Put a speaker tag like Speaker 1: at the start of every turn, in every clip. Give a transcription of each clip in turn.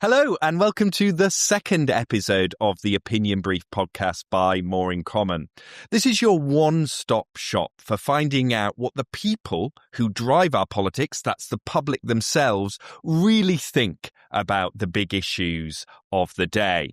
Speaker 1: Hello, and welcome to the second episode of the Opinion Brief podcast by More in Common. This is your one-stop shop for finding out what the people who drive our politics, that's the public themselves, really think about the big issues of the day.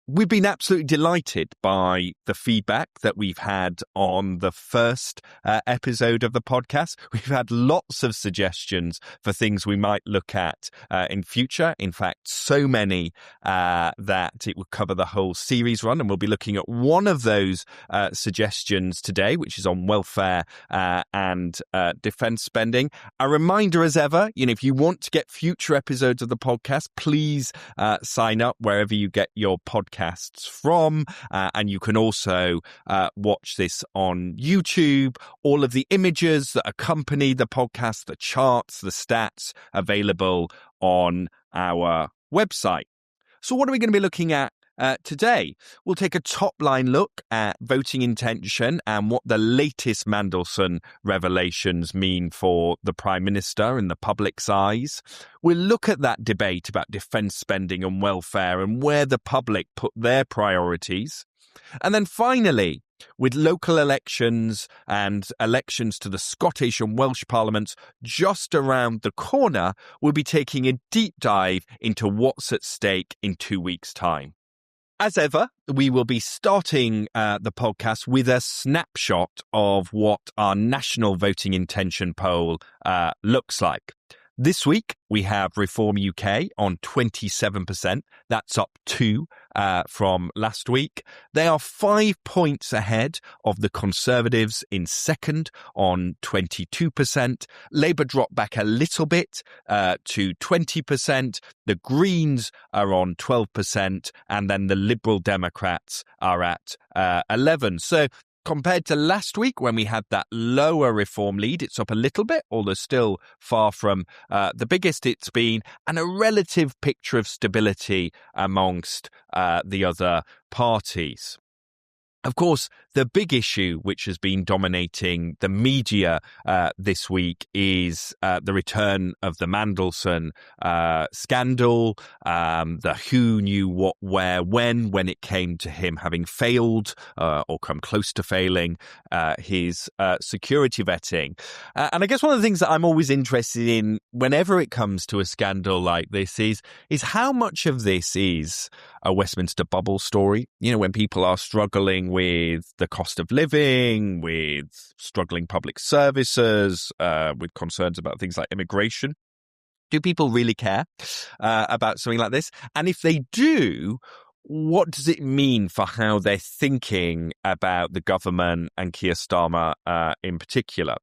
Speaker 1: We've been absolutely delighted by the feedback that we've had on the first episode of the podcast. We've had lots of suggestions for things we might look at in future. In fact, so many that it would cover the whole series run, and we'll be looking at one of those suggestions today, which is on welfare and defence spending. A reminder as ever, if you want to get future episodes of the podcast, please sign up wherever you get your podcasts from, and you can also watch this on YouTube. All of the images that accompany the podcast, the charts, the stats, available on our website. So what are we going to be looking at today? We'll take a top-line look at voting intention and what the latest Mandelson revelations mean for the Prime Minister and the public's eyes. We'll look at that debate about defence spending and welfare and where the public put their priorities. And then finally, with local elections and elections to the Scottish and Welsh parliaments just around the corner, we'll be taking a deep dive into what's at stake in 2 weeks' time. As ever, we will be starting the podcast with a snapshot of what our national voting intention poll looks like. This week, we have Reform UK on 27%. That's up 2 from last week. They are 5 points ahead of the Conservatives in second on 22%. Labour dropped back a little bit to 20%. The Greens are on 12%. And then the Liberal Democrats are at 11%. So compared to last week when we had that lower Reform lead, it's up a little bit, although still far from the biggest it's been, and a relative picture of stability amongst the other parties. Of course, the big issue which has been dominating the media this week is the return of the Mandelson scandal, the who knew what, where, when it came to him having failed or come close to failing his security vetting. And I guess one of the things that I'm always interested in whenever it comes to a scandal like this is how much of this is a Westminster bubble story. When people are struggling with the cost of living, with struggling public services, with concerns about things like immigration. Do people really care about something like this? And if they do, what does it mean for how they're thinking about the government and Keir Starmer in particular?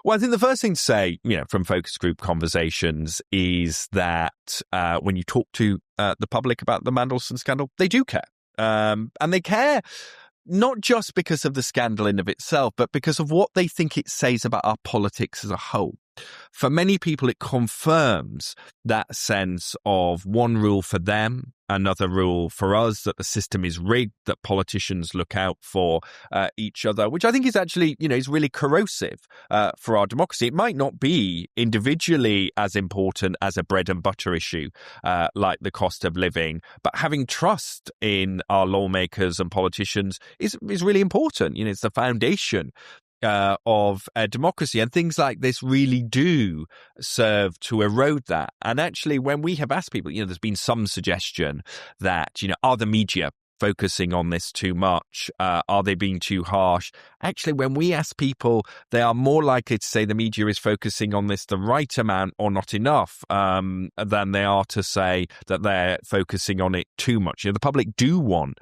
Speaker 1: Well, I think the first thing to say, from focus group conversations is that when you talk to the public about the Mandelson scandal, they do care. And they care not just because of the scandal in of itself, but because of what they think it says about our politics as a whole. For many people, it confirms that sense of one rule for them, another rule for us, that the system is rigged, that politicians look out for each other, which I think is actually, is really corrosive for our democracy. It might not be individually as important as a bread and butter issue like the cost of living, but having trust in our lawmakers and politicians is really important. It's the foundation of democracy, and things like this really do serve to erode that. And actually, when we have asked people, there's been some suggestion that, are the media focusing on this too much? Are they being too harsh? Actually, when we ask people, they are more likely to say the media is focusing on this the right amount or not enough than they are to say that they're focusing on it too much. The public do want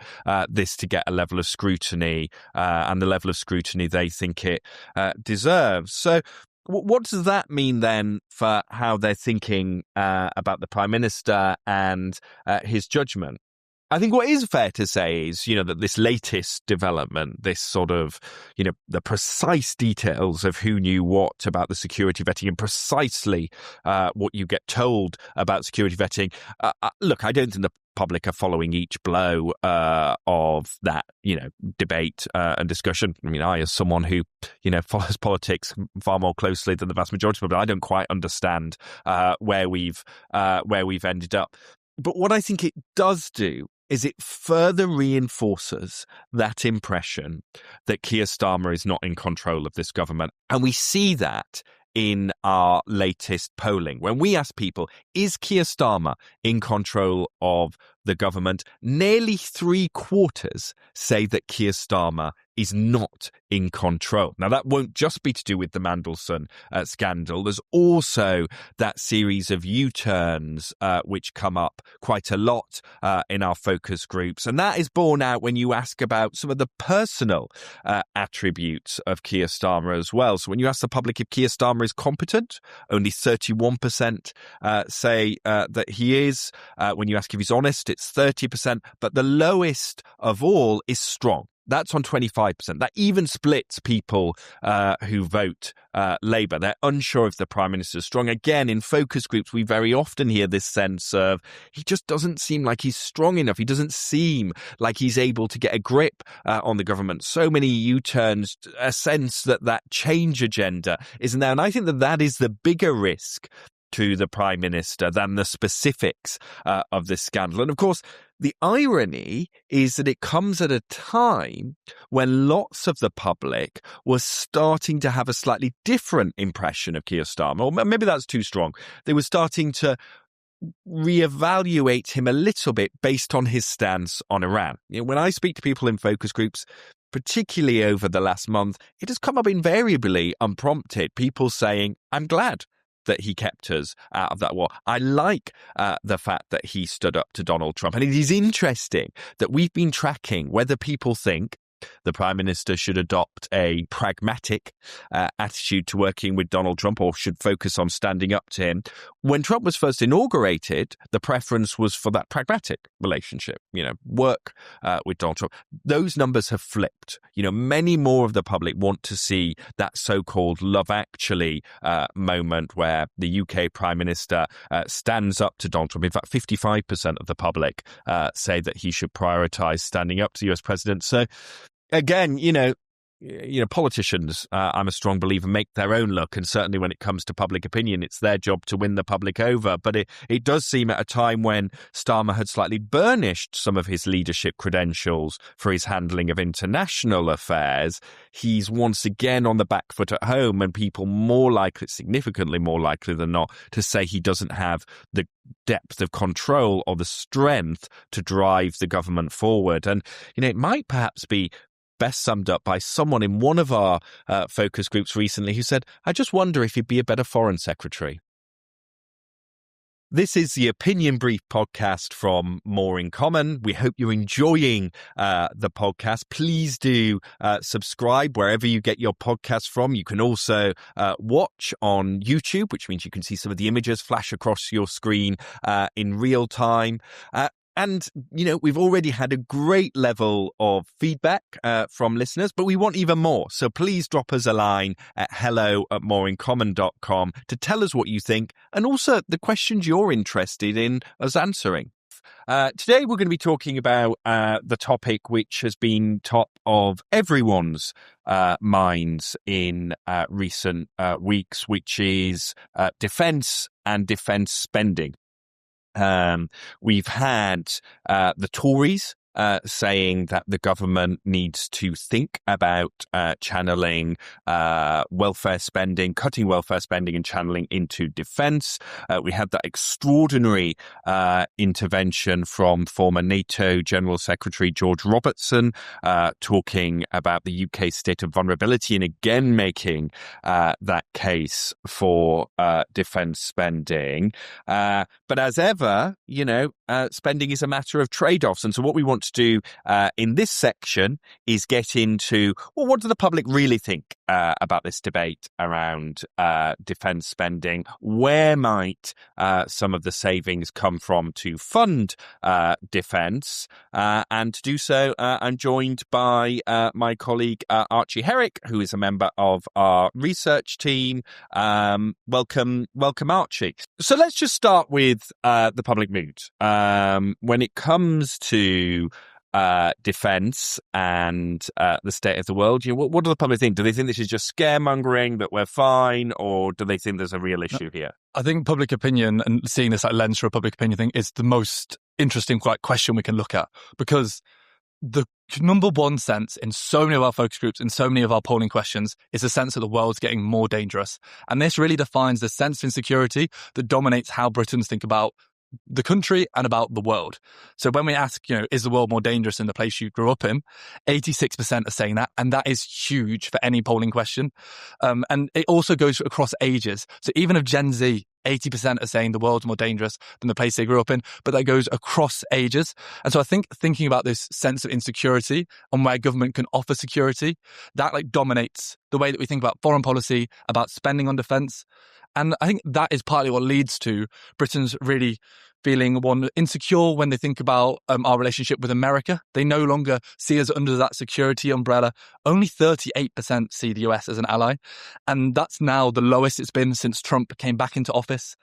Speaker 1: this to get a level of scrutiny and the level of scrutiny they think it deserves. So what does that mean then for how they're thinking about the Prime Minister and his judgment? I think what is fair to say is, that this latest development, this sort of, the precise details of who knew what about the security vetting and precisely what you get told about security vetting. Look, I don't think the public are following each blow of that, debate and discussion. I mean, I, as someone who, follows politics far more closely than the vast majority of people, I don't quite understand where we've ended up. But what I think it does do is it further reinforces that impression that Keir Starmer is not in control of this government. And we see that in our latest polling. When we ask people, is Keir Starmer in control of the government? Nearly 3/4 say that Keir Starmer is not in control. Now, that won't just be to do with the Mandelson scandal. There's also that series of U-turns which come up quite a lot in our focus groups. And that is borne out when you ask about some of the personal attributes of Keir Starmer as well. So when you ask the public if Keir Starmer is competent, only 31% say that he is. When you ask if he's honest, it's 30%. But the lowest of all is strong. That's on 25%. That even splits people who vote Labour. They're unsure if the Prime Minister is strong. Again, in focus groups, we very often hear this sense of he just doesn't seem like he's strong enough. He doesn't seem like he's able to get a grip on the government. So many U-turns, a sense that that change agenda isn't there. And I think that that is the bigger risk to the Prime Minister than the specifics of this scandal. And of course, the irony is that it comes at a time when lots of the public was starting to have a slightly different impression of Keir Starmer. Or maybe that's too strong. They were starting to reevaluate him a little bit based on his stance on Iran. You know, when I speak to people in focus groups, particularly over the last month, it has come up invariably unprompted. People saying, I'm glad that he kept us out of that war. I like the fact that he stood up to Donald Trump. And it is interesting that we've been tracking whether people think the Prime Minister should adopt a pragmatic attitude to working with Donald Trump or should focus on standing up to him. When Trump was first inaugurated, the preference was for that pragmatic relationship, work with Donald Trump. Those numbers have flipped. Many more of the public want to see that so-called Love Actually moment where the UK Prime Minister stands up to Donald Trump. In fact, 55% of the public say that he should prioritise standing up to the US President. So again, politicians, I'm a strong believer, make their own luck. And certainly when it comes to public opinion, it's their job to win the public over. But it does seem at a time when Starmer had slightly burnished some of his leadership credentials for his handling of international affairs, he's once again on the back foot at home, and people significantly more likely than not, to say he doesn't have the depth of control or the strength to drive the government forward. And, it might perhaps be best summed up by someone in one of our focus groups recently who said, I just wonder if he'd be a better foreign secretary. This is the Opinion Brief podcast from More in Common. We hope you're enjoying the podcast. Please do subscribe wherever you get your podcasts from. You can also watch on YouTube, which means you can see some of the images flash across your screen in real time. And, we've already had a great level of feedback from listeners, but we want even more. So please drop us a line at hello@moreincommon.com to tell us what you think and also the questions you're interested in us answering. Today, we're going to be talking about the topic which has been top of everyone's minds in recent weeks, which is defence and defence spending. We've had the Tories saying that the government needs to think about channeling welfare spending, cutting welfare spending and channeling into defence. We had that extraordinary intervention from former NATO General Secretary George Robertson talking about the UK state of vulnerability and again making that case for defence spending. But as ever, spending is a matter of trade-offs. And so what we want to do in this section is get into, what do the public really think about this debate around defence spending? Where might some of the savings come from to fund defence? And to do so, I'm joined by my colleague Archie Herrick, who is a member of our research team. Welcome, Archie. So let's just start with the public mood. When it comes to defence and the state of the world. What do the public think? Do they think this is just scaremongering, that we're fine, or do they think there's a real issue here?
Speaker 2: I think public opinion, and seeing this like lens through a public opinion thing, is the most interesting question we can look at, because the number one sense in so many of our focus groups, in so many of our polling questions, is a sense that the world's getting more dangerous. And this really defines the sense of insecurity that dominates how Britons think about the country and about the world. So when we ask, is the world more dangerous in the place you grew up in, 86% are saying that, and that is huge for any polling question. And it also goes across ages. So even of Gen Z, 80% are saying the world's more dangerous than the place they grew up in, but that goes across ages. And so I think thinking about this sense of insecurity and where government can offer security, that dominates the way that we think about foreign policy, about spending on defence. And I think that is partly what leads to Britons really feeling insecure when they think about our relationship with America. They no longer see us under that security umbrella. Only 38% see the US as an ally. And that's now the lowest it's been since Trump came back into office.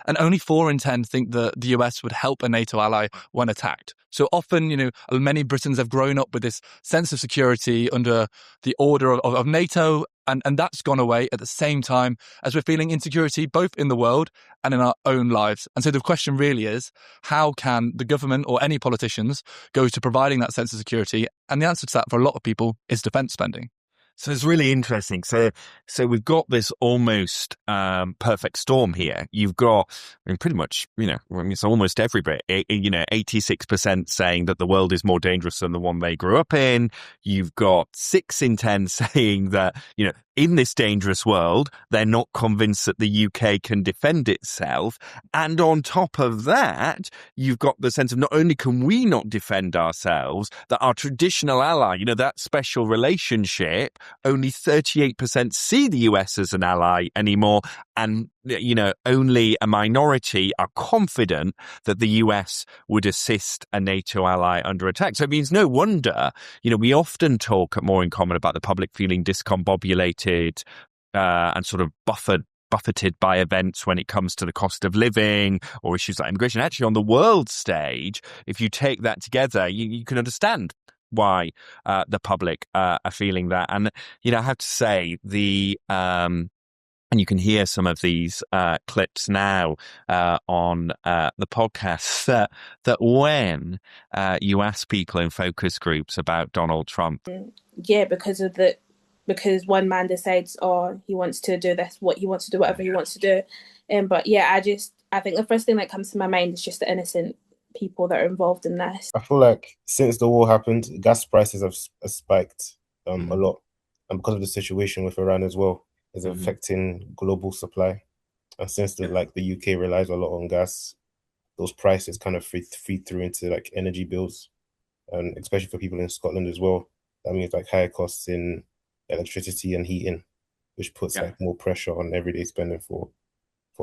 Speaker 2: And only 4 in 10 think that the US would help a NATO ally when attacked. So often, many Britons have grown up with this sense of security under the order of NATO, and that's gone away at the same time as we're feeling insecurity both in the world and in our own lives. And so the question really is, how can the government or any politicians go to providing that sense of security? And the answer to that for a lot of people is defence spending.
Speaker 1: So it's really interesting. So we've got this almost perfect storm here. You've got, pretty much, it's almost everybody, 86% saying that the world is more dangerous than the one they grew up in. You've got 6 in 10 saying that, in this dangerous world, they're not convinced that the UK can defend itself. And on top of that, you've got the sense of not only can we not defend ourselves, that our traditional ally, that special relationship, only 38% see the US as an ally anymore. And, only a minority are confident that the US would assist a NATO ally under attack. So it means no wonder, we often talk more in common about the public feeling discombobulated and sort of buffeted by events when it comes to the cost of living or issues like immigration. Actually, on the world stage, if you take that together, you can understand why the public are feeling that. And, I have to say, and you can hear some of these clips now on the podcast, that when you ask people in focus groups about Donald Trump.
Speaker 3: Yeah, because one man decides, he wants to do this, what he wants to do, whatever he wants to do. But yeah, I think the first thing that comes to my mind is just the innocent people that are involved in this.
Speaker 4: I feel like since the war happened, gas prices have spiked a lot. And because of the situation with Iran as well, is affecting global supply. And since the UK relies a lot on gas, those prices kind of feed through into energy bills, and especially for people in Scotland as well. That means higher costs in electricity and heating, which puts more pressure on everyday spending for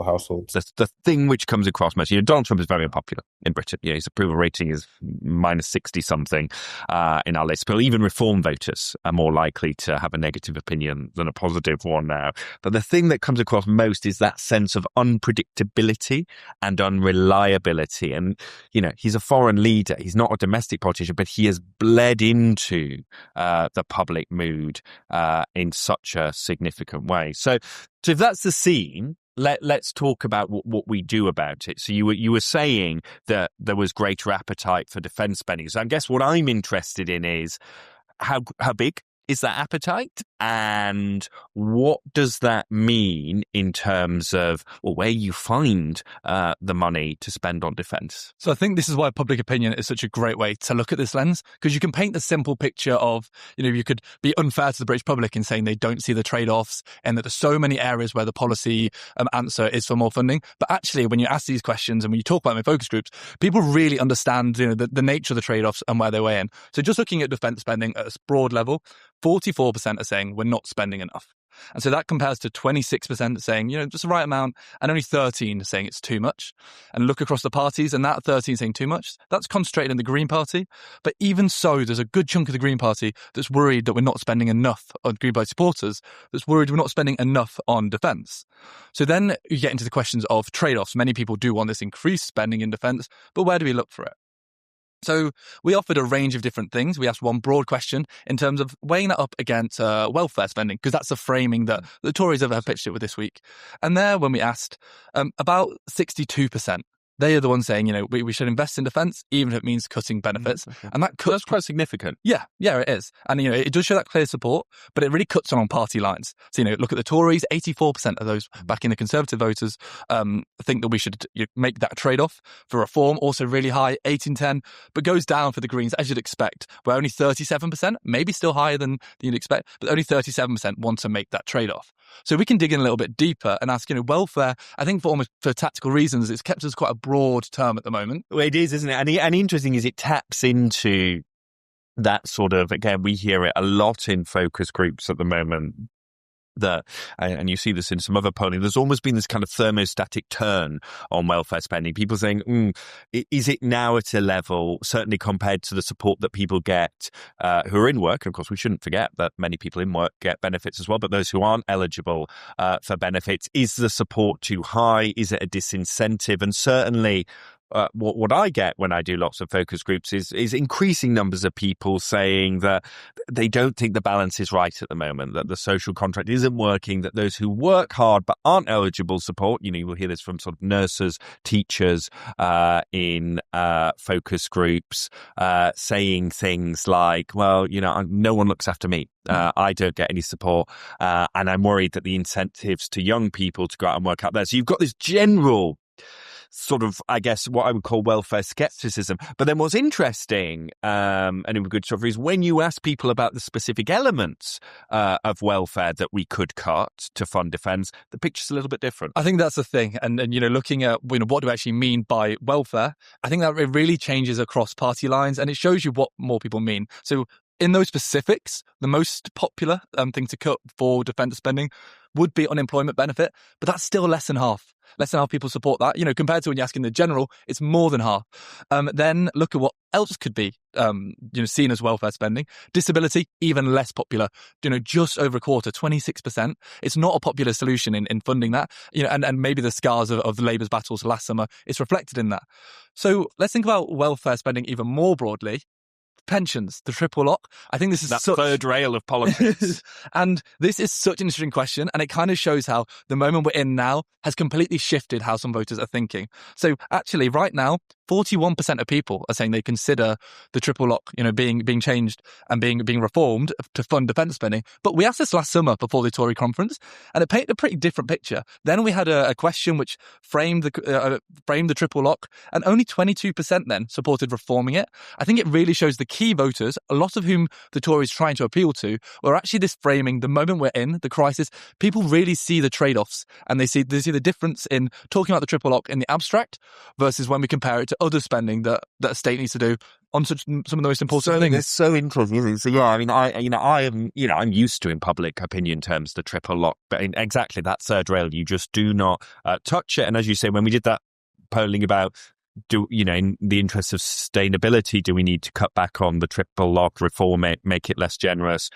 Speaker 4: households.
Speaker 1: The thing which comes across most, Donald Trump is very unpopular in Britain. His approval rating is minus 60 something in our list. But even Reform voters are more likely to have a negative opinion than a positive one now. But the thing that comes across most is that sense of unpredictability and unreliability. And, he's a foreign leader. He's not a domestic politician, but he has bled into the public mood in such a significant way. So if that's the scene, let's talk about what we do about it. So you were saying that there was greater appetite for defence spending. So I guess what I'm interested in is how big is that appetite, and what does that mean in terms of where you find the money to spend on defence?
Speaker 2: So I think this is why public opinion is such a great way to look at this lens, because you can paint the simple picture of, you could be unfair to the British public in saying they don't see the trade-offs and that there's so many areas where the policy answer is for more funding. But actually, when you ask these questions and when you talk about them in focus groups, people really understand the nature of the trade-offs and where they weigh in. So just looking at defence spending at a broad level, 44% are saying we're not spending enough. And so that compares to 26% saying, just the right amount, and only 13 saying it's too much. And look across the parties, and that 13 saying too much, that's concentrated in the Green Party. But even so, there's a good chunk of the Green Party that's worried that we're not spending enough on Green Party supporters, that's worried we're not spending enough on defence. So then you get into the questions of trade-offs. Many people do want this increased spending in defence, but where do we look for it? So we offered a range of different things. We asked one broad question in terms of weighing that up against welfare spending, because that's the framing that the Tories have pitched it with this week. And there, when we asked, about 62%, they are the ones saying, we should invest in defence, even if it means cutting benefits.
Speaker 1: Okay.
Speaker 2: And that cuts...
Speaker 1: That's quite significant.
Speaker 2: Yeah, it is. And, it does show that clear support, but it really cuts on party lines. So, look at the Tories, 84% of those backing the Conservative voters think that we should make that trade-off for reform. Also really high, 18-10, but goes down for the Greens, as you'd expect, where only 37%, maybe still higher than you'd expect, but only 37% want to make that trade-off. So we can dig in a little bit deeper and ask, welfare, I think for tactical reasons, it's kept as quite a broad term at the moment.
Speaker 1: Well, it is, isn't it? And interesting is it taps into that sort of, again, we hear it a lot in focus groups at the moment, that, and you see this in some other polling, there's almost been this kind of thermostatic turn on welfare spending. People saying, is it now at a level, certainly compared to the support that people get who are in work? And of course, we shouldn't forget that many people in work get benefits as well, but those who aren't eligible for benefits, is the support too high? Is it a disincentive? And certainly, what I get when I do lots of focus groups is increasing numbers of people saying that they don't think the balance is right at the moment, that the social contract isn't working, that those who work hard but aren't eligible support, you will hear this from sort of nurses, teachers in focus groups saying things like, well, no one looks after me. I don't get any support, and I'm worried that the incentives to young people to go out and work out there. So you've got this general sort of, I guess, what I would call welfare skepticism. But then what's interesting, and it would be good to is when you ask people about the specific elements of welfare that we could cut to fund defence, the picture's a little bit different.
Speaker 2: I think that's the thing. And looking at what do we actually mean by welfare, I think that it really changes across party lines, and it shows you what more people mean. So in those specifics, the most popular thing to cut for defence spending would be unemployment benefit, but that's still less than half. Less than half people support that. Compared to when you're asking the general, it's more than half. Then look at what else could be, seen as welfare spending. Disability, even less popular. Just over a quarter, 26%. It's not a popular solution in funding that. And maybe the scars of Labour's battles last summer is reflected in that. So let's think about welfare spending even more broadly. Pensions, the triple lock. I think this is
Speaker 1: that third rail of politics.
Speaker 2: And this is such an interesting question, and it kind of shows how the moment we're in now has completely shifted how some voters are thinking. So actually, right now, 41% of people are saying they consider the triple lock, being changed and being reformed to fund defence spending. But we asked this last summer before the Tory conference, and it painted a pretty different picture. Then we had a question which framed the triple lock, and only 22% then supported reforming it. I think it really shows the key voters, a lot of whom the Tories trying to appeal to, were actually this framing the moment we're in, the crisis. People really see the trade-offs, and they see the difference in talking about the triple lock in the abstract versus when we compare it to other spending that a state needs to do on some of the most important things.
Speaker 1: It's so interesting. So yeah, I mean, I am, I'm used to in public opinion terms the triple lock, but in exactly that third rail, you just do not touch it. And as you say, when we did that polling about, in the interest of sustainability, do we need to cut back on the triple lock, reform it, make it less generous?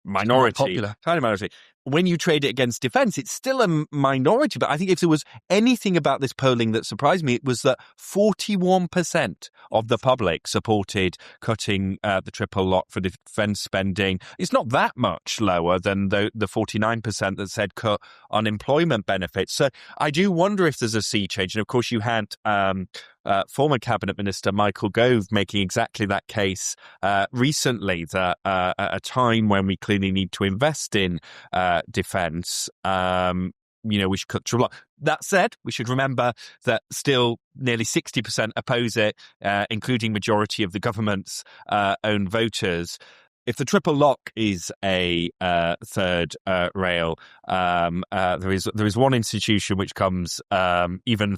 Speaker 1: Minority, tiny minority. When you trade it against defence, it's still a minority. But I think if there was anything about this polling that surprised me, it was that 41% of the public supported cutting the triple lock for defence spending. It's not that much lower than the 49% that said cut unemployment benefits. So I do wonder if there's a sea change. And of course, you had former Cabinet Minister Michael Gove making exactly that case recently, that at a time when we clearly need to invest in defence, we should cut triple lock. That said, we should remember that still nearly 60% oppose it, including majority of the government's own voters. If the triple lock is a third rail, there is one institution which comes even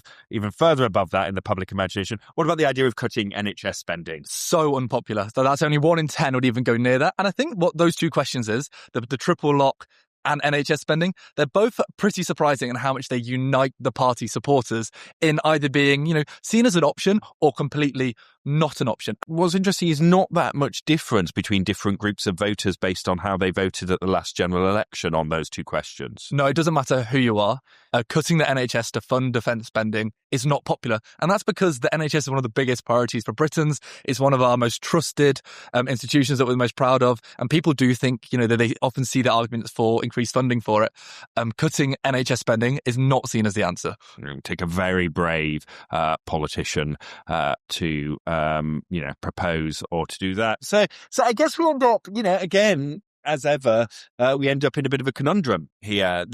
Speaker 1: further above that in the public imagination. What about the idea of cutting NHS spending?
Speaker 2: So unpopular. So that's only 1 in 10 would even go near that. And I think what those two questions is, the triple lock and NHS spending, they're both pretty surprising in how much they unite the party supporters in either being, seen as an option or completely not an option.
Speaker 1: What's interesting is not that much difference between different groups of voters based on how they voted at the last general election on those two questions.
Speaker 2: No, it doesn't matter who you are. Cutting the NHS to fund defence spending is not popular. And that's because the NHS is one of the biggest priorities for Britons. It's one of our most trusted institutions that we're most proud of. And people do think, that they often see the arguments for increased funding for it. Cutting NHS spending is not seen as the answer.
Speaker 1: It would take a very brave politician to, propose or to do that. So I guess we end up, again, as ever, we end up in a bit of a conundrum here.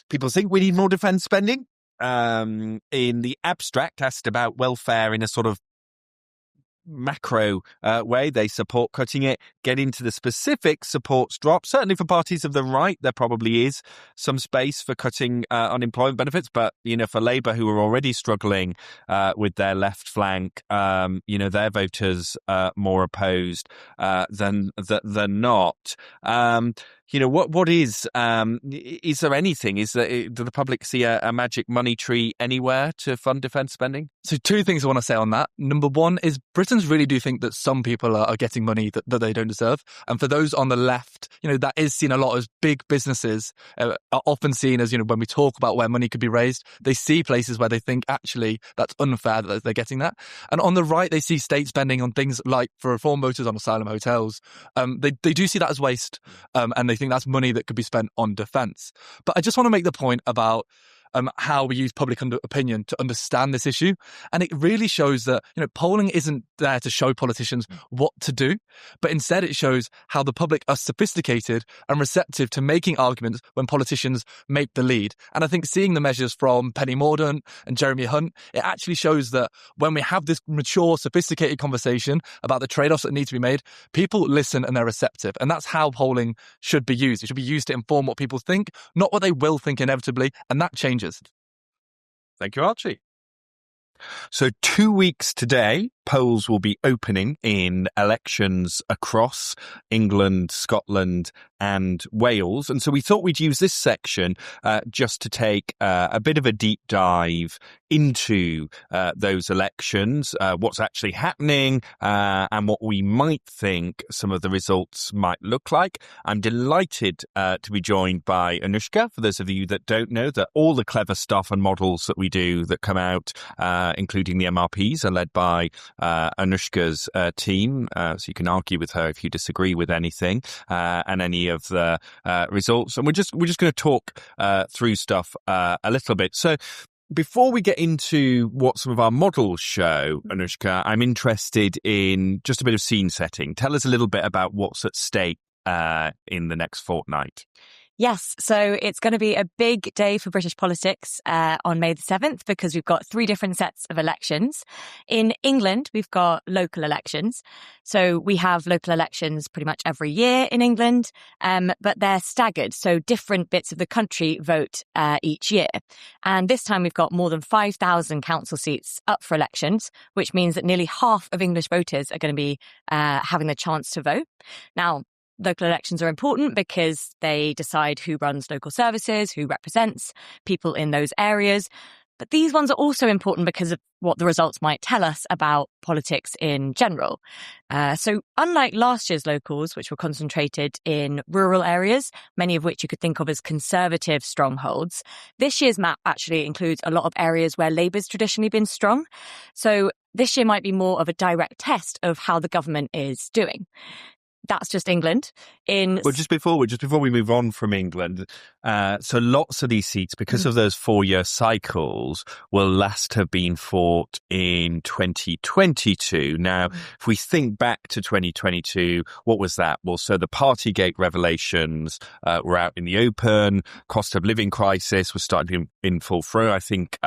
Speaker 1: People think we need more defence spending. In the abstract, asked about welfare in a sort of macro way, they support cutting it. Get into the specifics, supports drop. Certainly for parties of the right, there probably is some space for cutting unemployment benefits. But, for Labour, who are already struggling with their left flank, their voters more opposed than not. What is there anything? Do the public see a magic money tree anywhere to fund defence spending?
Speaker 2: So two things I want to say on that. Number one is Britons really do think that some people are getting money that they don't deserve. And for those on the left, that is seen a lot as big businesses are often seen as, when we talk about where money could be raised, they see places where they think actually that's unfair that they're getting that. And on the right, they see state spending on things like for reform voters on asylum hotels. They do see that as waste, and they think that's money that could be spent on defence. But I just want to make the point about how we use public opinion to understand this issue. And it really shows that, polling isn't there to show politicians what to do, but instead it shows how the public are sophisticated and receptive to making arguments when politicians make the lead. And I think seeing the measures from Penny Mordaunt and Jeremy Hunt, it actually shows that when we have this mature, sophisticated conversation about the trade-offs that need to be made, people listen and they're receptive. And that's how polling should be used. It should be used to inform what people think, not what they will think inevitably, and that changes.
Speaker 1: Thank you, Archie. So 2 weeks today, polls will be opening in elections across England, Scotland and Wales. And so we thought we'd use this section just to take a bit of a deep dive into those elections, what's actually happening and what we might think some of the results might look like. I'm delighted to be joined by Anushka. For those of you that don't know, that all the clever stuff and models that we do that come out, including the MRPs, are led by Anushka's team. So you can argue with her if you disagree with anything and any of the results. And we're just going to talk through stuff a little bit. So before we get into what some of our models show, Anushka, I'm interested in just a bit of scene setting. Tell us a little bit about what's at stake in the next fortnight.
Speaker 5: Yes, so it's going to be a big day for British politics on May the 7th because we've got 3 different sets of elections. In England, we've got local elections. So we have local elections pretty much every year in England, but they're staggered. So different bits of the country vote each year. And this time we've got more than 5,000 council seats up for elections, which means that nearly half of English voters are going to be having the chance to vote. Now, local elections are important because they decide who runs local services, who represents people in those areas. But these ones are also important because of what the results might tell us about politics in general. So unlike last year's locals, which were concentrated in rural areas, many of which you could think of as conservative strongholds, this year's map actually includes a lot of areas where Labour's traditionally been strong. So this year might be more of a direct test of how the government is doing. That's just England.
Speaker 1: Well, just before we move on from England, so lots of these seats, because of those 4-year cycles, will last have been fought in 2022. Now, if we think back to 2022, what was that? Well, so the Partygate revelations were out in the open. Cost of living crisis was starting in full throw. I think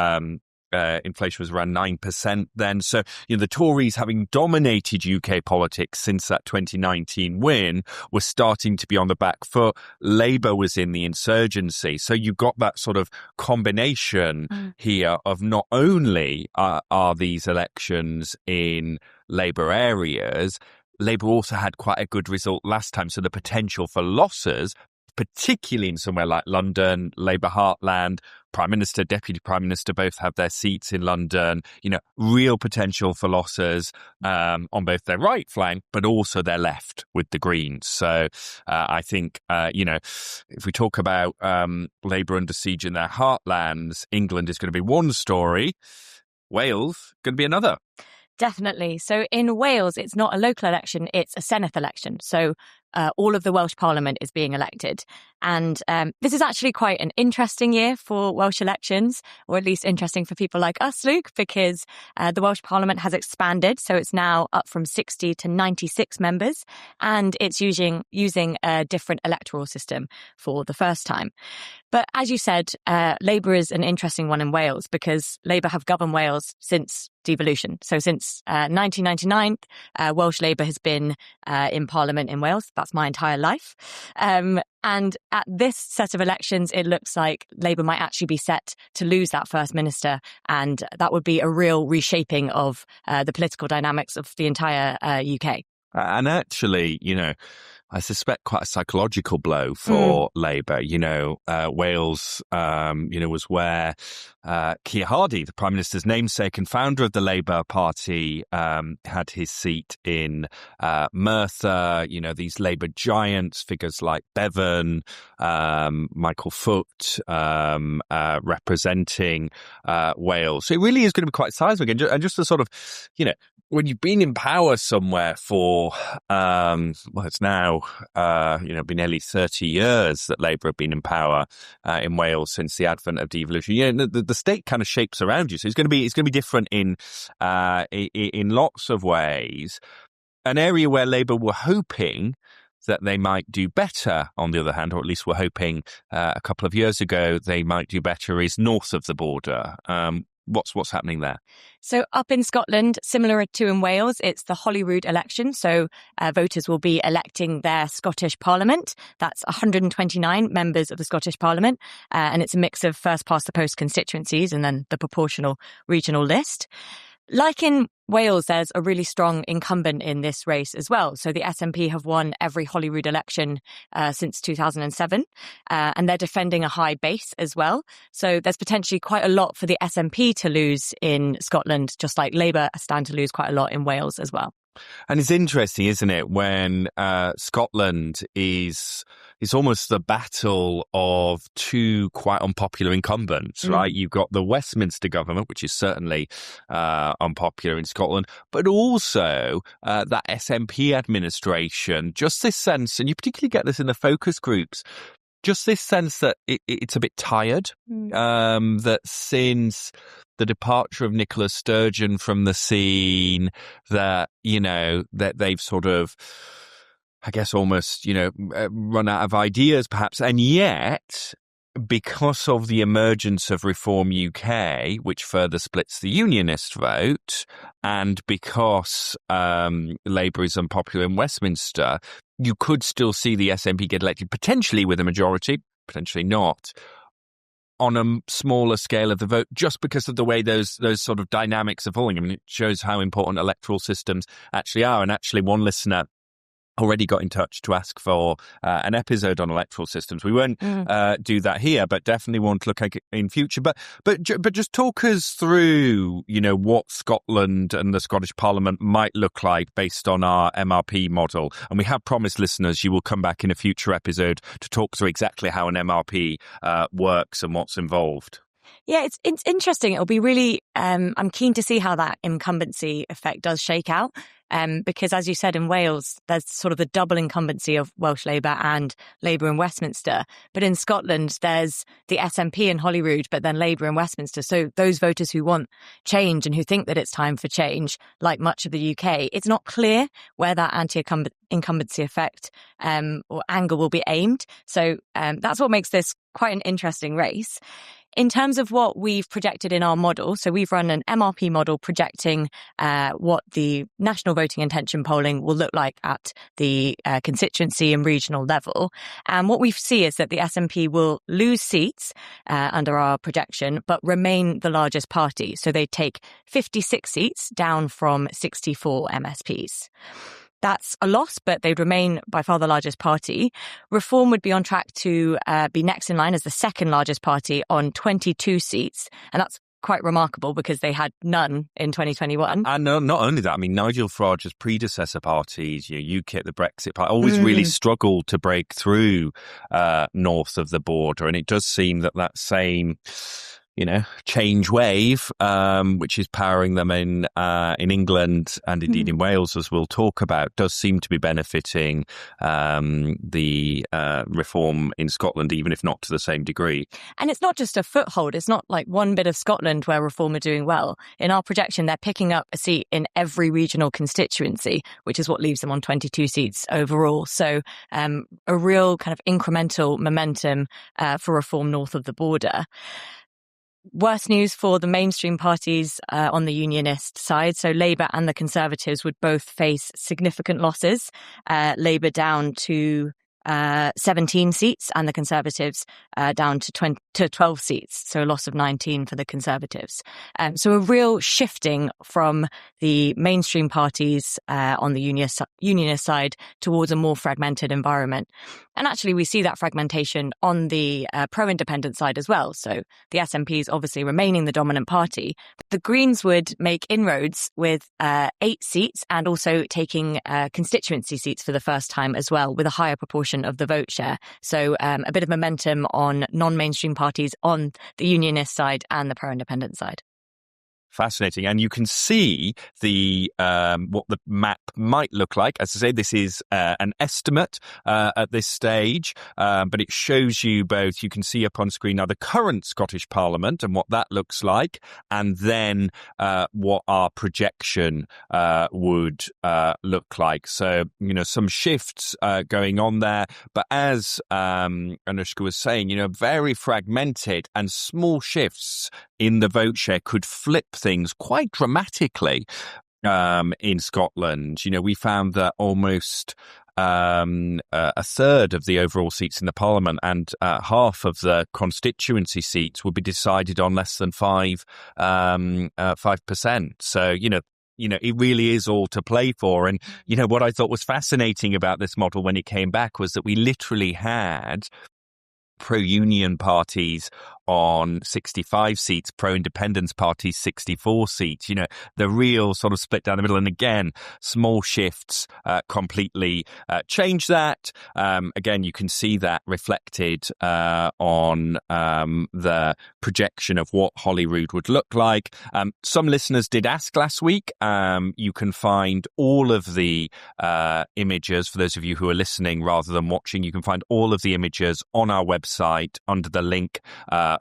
Speaker 1: inflation was around 9% then. So, the Tories, having dominated UK politics since that 2019 win, were starting to be on the back foot. Labour was in the insurgency. So you got that sort of combination here of not only are these elections in Labour areas, Labour also had quite a good result last time. So the potential for losses particularly in somewhere like London, Labour heartland. Prime Minister, Deputy Prime Minister both have their seats in London. Real potential for losses on both their right flank, but also their left with the Greens. So I think, if we talk about Labour under siege in their heartlands, England is going to be one story. Wales going to be another.
Speaker 5: Definitely. So in Wales, it's not a local election, it's a Senedd election. So all of the Welsh Parliament is being elected. And this is actually quite an interesting year for Welsh elections, or at least interesting for people like us, Luke, because the Welsh Parliament has expanded. So it's now up from 60 to 96 members, and it's using a different electoral system for the first time. But as you said, Labour is an interesting one in Wales because Labour have governed Wales since devolution. So since 1999, Welsh Labour has been in Parliament in Wales. That's my entire life. And at this set of elections, it looks like Labour might actually be set to lose that First Minister. And that would be a real reshaping of the political dynamics of the entire UK.
Speaker 1: And actually, I suspect quite a psychological blow for Labour. Wales, was where Keir Hardie, the Prime Minister's namesake and founder of the Labour Party, had his seat in Merthyr. These Labour giants, figures like Bevan, Michael Foot, representing Wales. So it really is going to be quite seismic. And just to sort of, when you've been in power somewhere for, it's now, been nearly 30 years that Labour have been in power in Wales since the advent of devolution. The state kind of shapes around you, so it's going to be different in lots of ways. An area where Labour were hoping that they might do better, on the other hand, or at least were hoping a couple of years ago they might do better, is north of the border. What's happening there?
Speaker 5: So up in Scotland, similar to in Wales, it's the Holyrood election. So voters will be electing their Scottish Parliament. That's 129 members of the Scottish Parliament. And it's a mix of first past the post constituencies and then the proportional regional list. Like in Wales, there's a really strong incumbent in this race as well. So the SNP have won every Holyrood election since 2007, and they're defending a high base as well. So there's potentially quite a lot for the SNP to lose in Scotland, just like Labour stand to lose quite a lot in Wales as well.
Speaker 1: And it's interesting, isn't it, when Scotland is almost the battle of two quite unpopular incumbents, right? You've got the Westminster government, which is certainly unpopular in Scotland, but also that SNP administration, just this sense, and you particularly get this in the focus groups, just this sense that it's a bit tired, that since the departure of Nicola Sturgeon from the scene, that, that they've sort of, I guess, almost, run out of ideas, perhaps. And yet, because of the emergence of Reform UK, which further splits the unionist vote, and because Labour is unpopular in Westminster, you could still see the SNP get elected, potentially with a majority, potentially not, on a smaller scale of the vote, just because of the way those sort of dynamics are falling. I mean, it shows how important electoral systems actually are. And actually, one listener already got in touch to ask for an episode on electoral systems. We won't do that here, but definitely want to look at it in future. But just talk us through, what Scotland and the Scottish Parliament might look like based on our MRP model. And we have promised listeners you will come back in a future episode to talk through exactly how an MRP works and what's involved.
Speaker 5: Yeah, it's interesting. It'll be really, I'm keen to see how that incumbency effect does shake out. Because as you said, in Wales, there's sort of the double incumbency of Welsh Labour and Labour in Westminster. But in Scotland, there's the SNP in Holyrood, but then Labour in Westminster. So those voters who want change and who think that it's time for change, like much of the UK, it's not clear where that anti-incumbency effect or angle will be aimed. So that's what makes this quite an interesting race. In terms of what we've projected in our model, so we've run an MRP model projecting what the national voting intention polling will look like at the constituency and regional level. And what we see is that the SNP will lose seats under our projection, but remain the largest party. So they take 56 seats down from 64 MSPs. That's a loss, but they'd remain by far the largest party. Reform would be on track to be next in line as the second largest party on 22 seats. And that's quite remarkable because they had none in 2021.
Speaker 1: And not only that, I mean, Nigel Farage's predecessor parties, UKIP, the Brexit party, always really struggled to break through north of the border. And it does seem that same change wave, which is powering them in England and indeed in Wales, as we'll talk about, does seem to be benefiting the reform in Scotland, even if not to the same degree.
Speaker 5: And it's not just a foothold. It's not like one bit of Scotland where Reform are doing well. In our projection, they're picking up a seat in every regional constituency, which is what leaves them on 22 seats overall. So a real kind of incremental momentum for Reform north of the border. Worse news for the mainstream parties on the unionist side. So Labour and the Conservatives would both face significant losses. Labour down to 17 seats and the Conservatives down to 12 seats. So a loss of 19 for the Conservatives. So a real shifting from the mainstream parties on the unionist side towards a more fragmented environment. And actually, we see that fragmentation on the pro-independent side as well. So the SNP is obviously remaining the dominant party. The Greens would make inroads with 8 seats and also taking constituency seats for the first time as well, with a higher proportion of the vote share. So a bit of momentum on non-mainstream parties on the unionist side and the pro-independent side.
Speaker 1: Fascinating. And you can see the what the map might look like. As I say, this is an estimate at this stage, but it shows you both. You can see up on screen now the current Scottish Parliament and what that looks like, and then what our projection would look like. So, some shifts going on there. But as Anushka was saying, very fragmented, and small shifts in the vote share could flip things quite dramatically in Scotland. We found that almost a third of the overall seats in the Parliament and half of the constituency seats would be decided on less than 5%. So, it really is all to play for. And, what I thought was fascinating about this model when it came back was that we literally had pro-union parties on 65 seats, pro-independence parties 64 seats. The real sort of split down the middle. And again, small shifts completely change that. Again, you can see that reflected on the projection of what Holyrood would look like. Some listeners did ask last week. You can find all of the images, for those of you who are listening rather than watching, you can find all of the images on our website under the link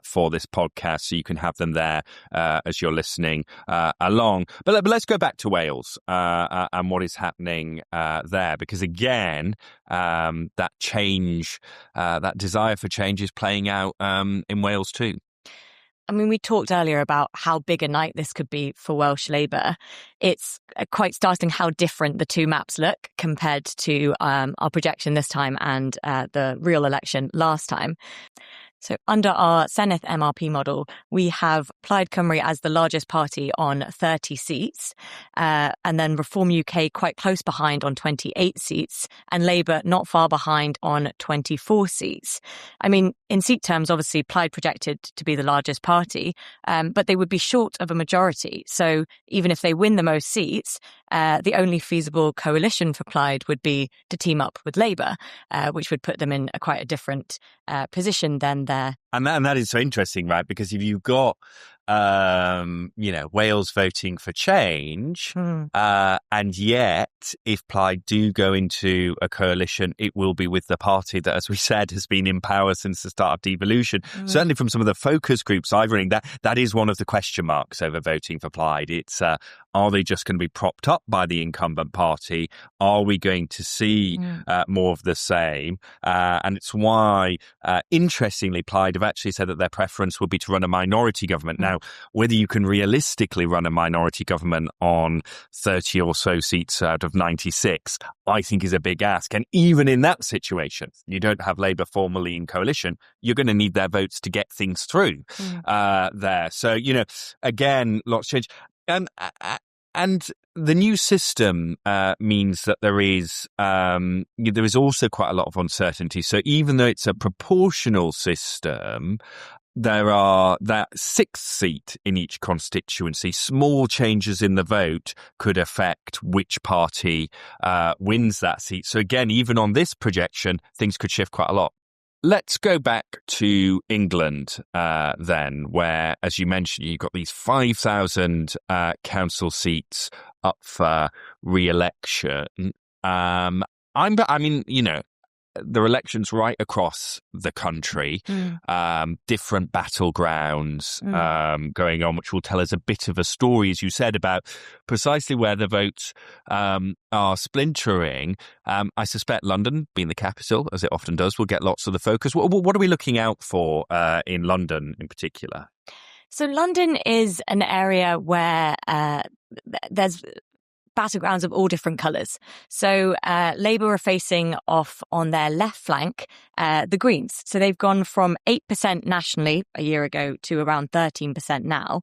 Speaker 1: for this podcast, so you can have them there as you're listening along. But let's go back to Wales and what is happening there, because again, that change, that desire for change is playing out in Wales too.
Speaker 5: I mean, we talked earlier about how big a night this could be for Welsh Labour. It's quite startling how different the two maps look compared to our projection this time and the real election last time. So under our Senedd MRP model, we have Plaid Cymru as the largest party on 30 seats, and then Reform UK quite close behind on 28 seats, and Labour not far behind on 24 seats. I mean, in seat terms, obviously, Plaid projected to be the largest party, but they would be short of a majority. So even if they win the most seats, the only feasible coalition for Plaid would be to team up with Labour, which would put them in quite a different position than there.
Speaker 1: And that is so interesting, right? Because if you've got, Wales voting for change, and yet if Plaid do go into a coalition, it will be with the party that, as we said, has been in power since the start of devolution. Certainly from some of the focus groups I've read, that is one of the question marks over voting for Plaid. It's, are they just going to be propped up by the incumbent party? Are we going to see more of the same? And it's why, interestingly, Plaid have actually said that their preference would be to run a minority government. Now, whether you can realistically run a minority government on 30 or so seats out of 96, I think is a big ask. And even in that situation, you don't have Labour formally in coalition, you're going to need their votes to get things through there. So, again, lots change. And And the new system means that there is also quite a lot of uncertainty. So even though it's a proportional system, there are that sixth seat in each constituency. Small changes in the vote could affect which party wins that seat. So again, even on this projection, things could shift quite a lot. Let's go back to England then, where, as you mentioned, you've got these 5,000 council seats up for re-election. There are elections right across the country, different battlegrounds going on, which will tell us a bit of a story, as you said, about precisely where the votes are splintering. I suspect London, being the capital, as it often does, will get lots of the focus. What are we looking out for in London in particular?
Speaker 5: So London is an area where there's battlegrounds of all different colours. So Labour are facing off on their left flank the Greens. So they've gone from 8% nationally a year ago to around 13% now.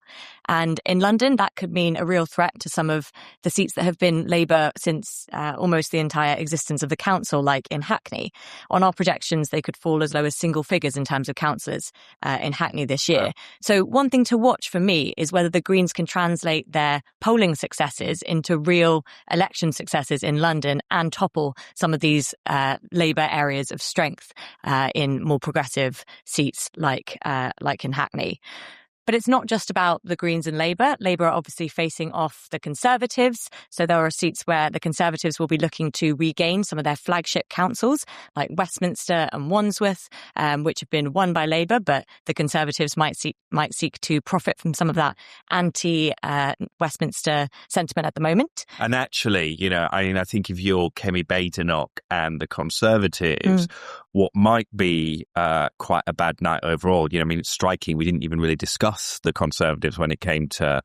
Speaker 5: And in London, that could mean a real threat to some of the seats that have been Labour since almost the entire existence of the council, like in Hackney. On our projections, they could fall as low as single figures in terms of councillors in Hackney this year. So one thing to watch for me is whether the Greens can translate their polling successes into real election successes in London and topple some of these Labour areas of strength in more progressive seats like in Hackney. But it's not just about the Greens and Labour. Labour are obviously facing off the Conservatives. So there are seats where the Conservatives will be looking to regain some of their flagship councils, like Westminster and Wandsworth, which have been won by Labour, but the Conservatives might seek to profit from some of that anti-Westminster sentiment at the moment.
Speaker 1: And actually, I think if you're Kemi Badenoch and the Conservatives, what might be quite a bad night overall, it's striking. We didn't even really discuss the Conservatives when it came to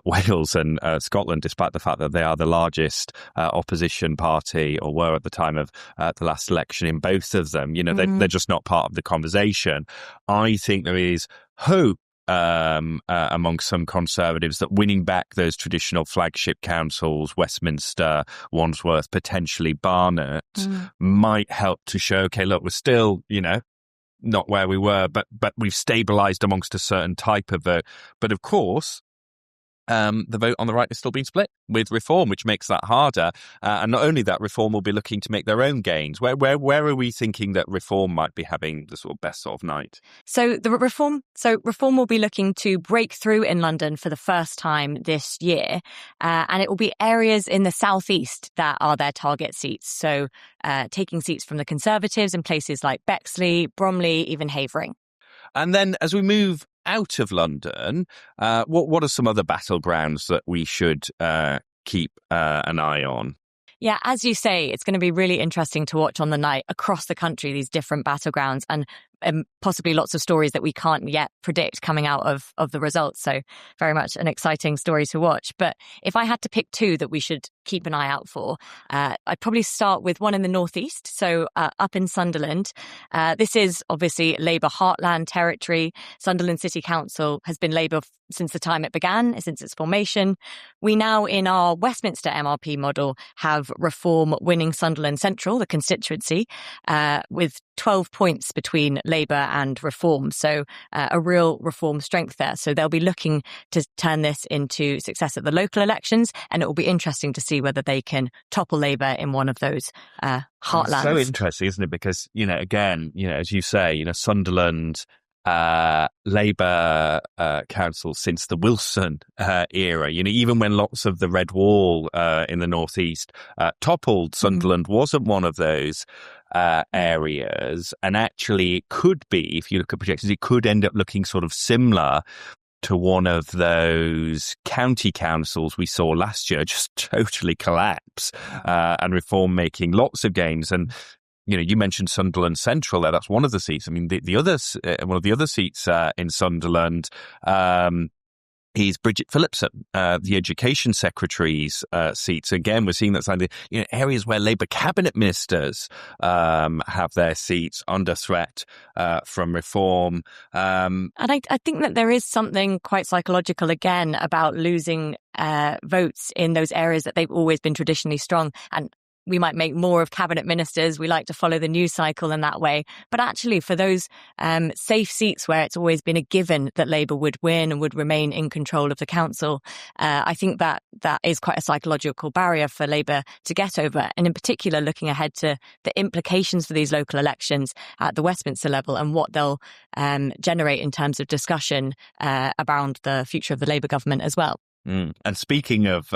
Speaker 1: Wales and Scotland, despite the fact that they are the largest opposition party, or were at the time of the last election in both of them. They're just not part of the conversation. I think there is hope among some Conservatives that winning back those traditional flagship councils, Westminster, Wandsworth, potentially Barnet, might help to show, okay, look, we're still, not where we were, but we've stabilised amongst a certain type of vote. But of course, the vote on the right is still being split with Reform, which makes that harder. And not only that, Reform will be looking to make their own gains. Where are we thinking that Reform might be having the sort of best sort of night?
Speaker 5: So Reform will be looking to break through in London for the first time this year. And it will be areas in the southeast that are their target seats. So taking seats from the Conservatives in places like Bexley, Bromley, even Havering.
Speaker 1: And then as we move out of London, what are some other battlegrounds that we should keep an eye on?
Speaker 5: Yeah, as you say, it's going to be really interesting to watch on the night across the country, these different battlegrounds, and possibly lots of stories that we can't yet predict coming out of the results. So very much an exciting story to watch. But if I had to pick two that we should keep an eye out for, I'd probably start with one in the northeast. So up in Sunderland, this is obviously Labour heartland territory. Sunderland City Council has been Labour since the time it began, since its formation. We now, in our Westminster MRP model, have Reform winning Sunderland Central, the constituency, with 12 points between Labour and Reform. So a real Reform strength there. So they'll be looking to turn this into success at the local elections, and it will be interesting to see whether they can topple Labour in one of those heartlands.
Speaker 1: It's so interesting, isn't it? Because, again, as you say, Sunderland Labour council since the Wilson era. Even when lots of the Red Wall in the northeast toppled, Sunderland wasn't one of those areas. And actually, it could be, if you look at projections, it could end up looking sort of similar to one of those county councils we saw last year just totally collapse, and Reform making lots of gains. And you mentioned Sunderland Central there. That's one of the seats. I mean, the others, one of the other seats in Sunderland, is Bridget Phillipson, the Education Secretary's seats. Again, we're seeing that side of areas where Labour cabinet ministers have their seats under threat from reform.
Speaker 5: And I think that there is something quite psychological, again, about losing votes in those areas that they've always been traditionally strong. And we might make more of cabinet ministers. We like to follow the news cycle in that way. But actually, for those safe seats where it's always been a given that Labour would win and would remain in control of the council, I think that is quite a psychological barrier for Labour to get over. And in particular, looking ahead to the implications for these local elections at the Westminster level and what they'll generate in terms of discussion around the future of the Labour government as well.
Speaker 1: And speaking of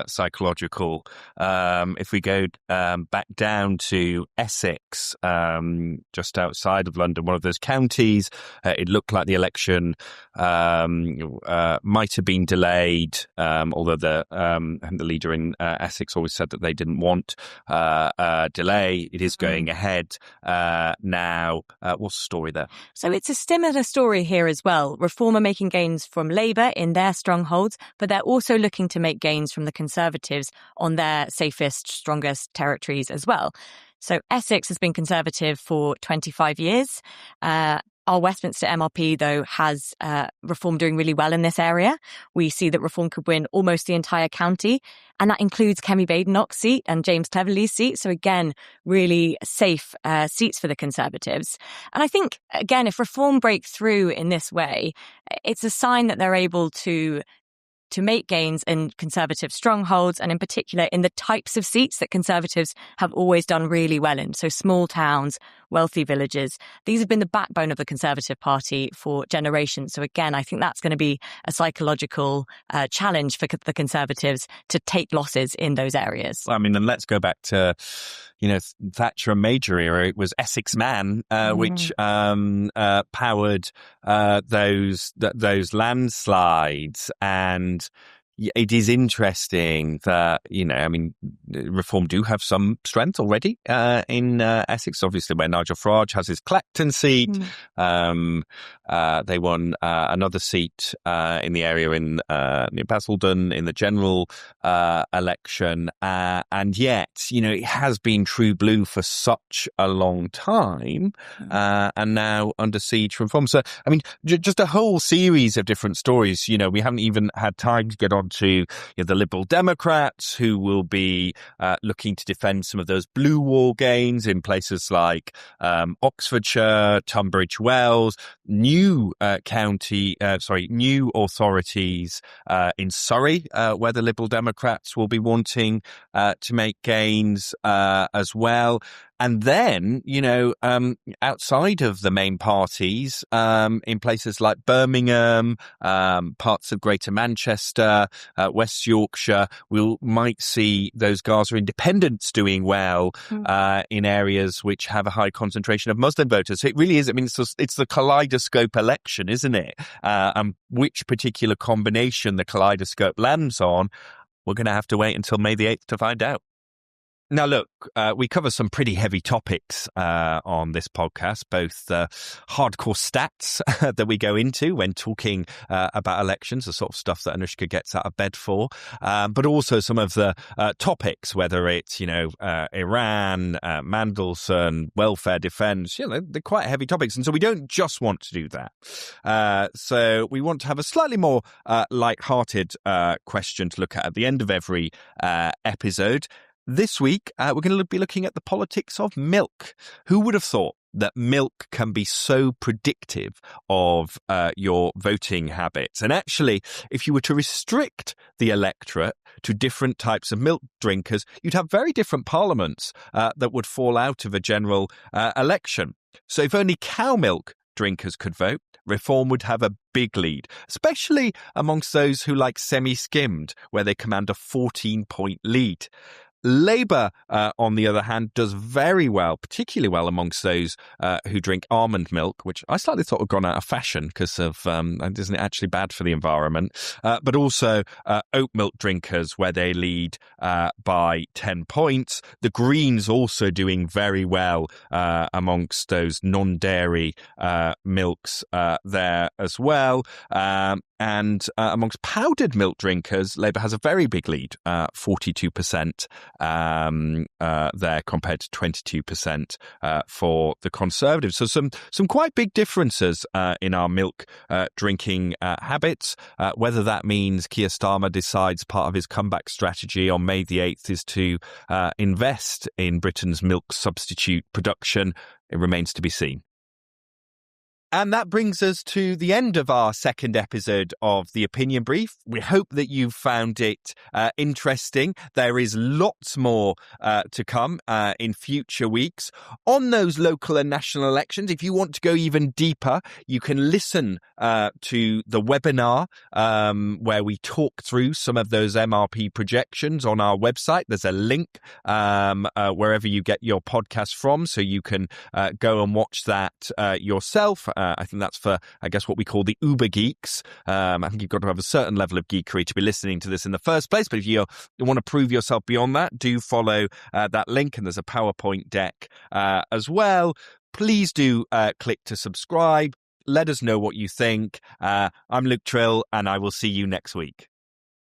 Speaker 1: psychological, if we go back down to Essex, just outside of London, one of those counties, it looked like the election might have been delayed, although the leader in Essex always said that they didn't want a delay. It is going ahead now. What's the story there?
Speaker 5: So it's a similar story here as well. Reform are making gains from Labour in their strongholds, but they're also looking to make gains from the Conservatives on their safest, strongest territories as well. So Essex has been Conservative for 25 years. Our Westminster MRP, though, has Reform doing really well in this area. We see that Reform could win almost the entire county, and that includes Kemi Badenoch's seat and James Cleverly's seat. So again, really safe seats for the Conservatives. And I think, again, if Reform break through in this way, it's a sign that they're able to make gains in Conservative strongholds, and in particular in the types of seats that Conservatives have always done really well in. So small towns, wealthy villages. These have been the backbone of the Conservative Party for generations. So again, I think that's going to be a psychological challenge for the Conservatives to take losses in those areas.
Speaker 1: I mean, and let's go back to, Thatcher and Major era. It was Essex Man, which powered those landslides. And it is interesting that, Reform do have some strength already in Essex, obviously, where Nigel Farage has his Clacton seat. They won another seat in the area near Basildon in the general election. And yet, it has been true blue for such a long time and now under siege from Reform. So, I mean, just a whole series of different stories. We haven't even had time to get on to the Liberal Democrats, who will be looking to defend some of those blue wall gains in places like Oxfordshire, Tunbridge Wells, new authorities in Surrey, where the Liberal Democrats will be wanting to make gains as well. And then, outside of the main parties, in places like Birmingham, parts of Greater Manchester, West Yorkshire, we might see those Gaza independents doing well in areas which have a high concentration of Muslim voters. So it really is. I mean, it's the kaleidoscope election, isn't it? And which particular combination the kaleidoscope lands on, we're going to have to wait until May the 8th to find out. Now, look, we cover some pretty heavy topics on this podcast, both hardcore stats that we go into when talking about elections, the sort of stuff that Anushka gets out of bed for, but also some of the topics, whether it's, Iran, Mandelson, welfare, defence, they're quite heavy topics. And so we don't just want to do that. So we want to have a slightly more light-hearted question to look at the end of every episode. This week, we're going to be looking at the politics of milk. Who would have thought that milk can be so predictive of your voting habits? And actually, if you were to restrict the electorate to different types of milk drinkers, you'd have very different parliaments that would fall out of a general election. So if only cow milk drinkers could vote, Reform would have a big lead, especially amongst those who like semi-skimmed, where they command a 14-point lead. Labour, on the other hand, does very well, particularly well amongst those who drink almond milk, which I slightly thought had gone out of fashion because of, isn't it actually bad for the environment? But also oat milk drinkers, where they lead by 10 points. The Greens also doing very well amongst those non-dairy milks there as well. And amongst powdered milk drinkers, Labour has a very big lead, 42% there compared to 22% for the Conservatives. So some quite big differences in our milk drinking habits. Whether that means Keir Starmer decides part of his comeback strategy on May the 8th is to invest in Britain's milk substitute production, it remains to be seen. And that brings us to the end of our second episode of The Opinion Brief. We hope that you've found it interesting. There is lots more to come in future weeks. On those local and national elections, if you want to go even deeper, you can listen to the webinar where we talk through some of those MRP projections on our website. There's a link wherever you get your podcast from, so you can go and watch that yourself. I think that's for, I guess, what we call the uber geeks. I think you've got to have a certain level of geekery to be listening to this in the first place. But if you want to prove yourself beyond that, do follow that link. And there's a PowerPoint deck as well. Please do click to subscribe. Let us know what you think. I'm Luke Trill, and I will see you next week.